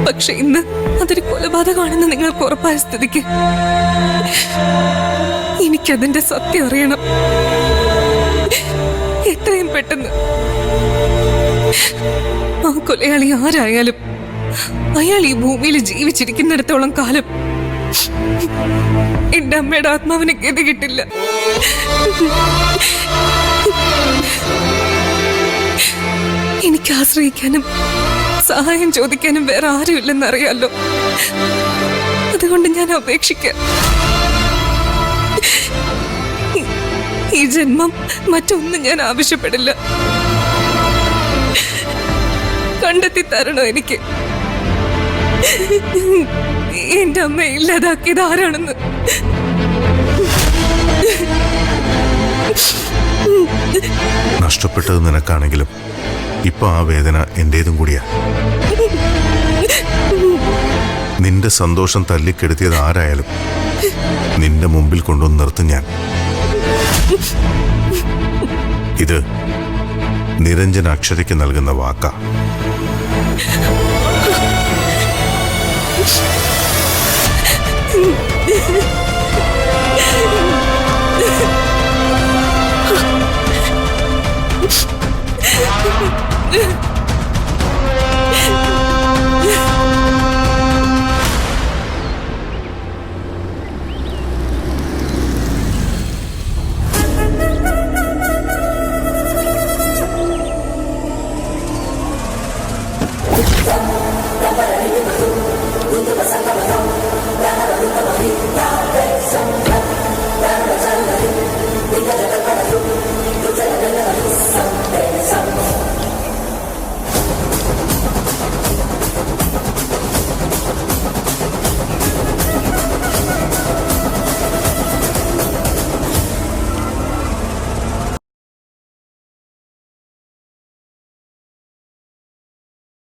പക്ഷെ ഇന്ന് അതൊരു കൊലപാതകമാണെന്ന് നിങ്ങൾക്ക് ഉറപ്പായ സ്ഥിതിക്ക് എനിക്കതിന്റെ സത്യം അറിയണം. എത്രയും പെട്ടെന്ന്. ആ കൊലയാളി ആരായാലും അയാൾ ഈ ഭൂമിയിൽ ജീവിച്ചിരിക്കുന്നിടത്തോളം കാലം എന്റെ അമ്മയുടെ ആത്മാവിന് ഗതി കിട്ടില്ല. എനിക്ക് ആശ്രയിക്കാനും സഹായം ചോദിക്കാനും വേറെ ആരുമില്ലെന്നറിയാലോ. അതുകൊണ്ട് ഞാൻ അപേക്ഷിക്കാം. ഈ ജന്മം മറ്റൊന്നും ഞാൻ ആവശ്യപ്പെടില്ല. കണ്ടെത്തി തരണോ എനിക്ക് എന്റെ അമ്മയെ ഇല്ലാതാക്കിയത് ആരാണെന്ന്. നഷ്ടപ്പെട്ടത് നിനക്കാണെങ്കിലും ഇപ്പൊ ആ വേദന എന്റേതും കൂടിയാ. നിന്റെ സന്തോഷം തല്ലിക്കെടുത്തിയത് ആരായാലും നിന്റെ മുമ്പിൽ കൊണ്ടുവന്ന് നിർത്തും ഞാൻ. ഇത് നിരഞ്ജന അക്ഷരയ്ക്ക് നൽകുന്ന വാക്കാ.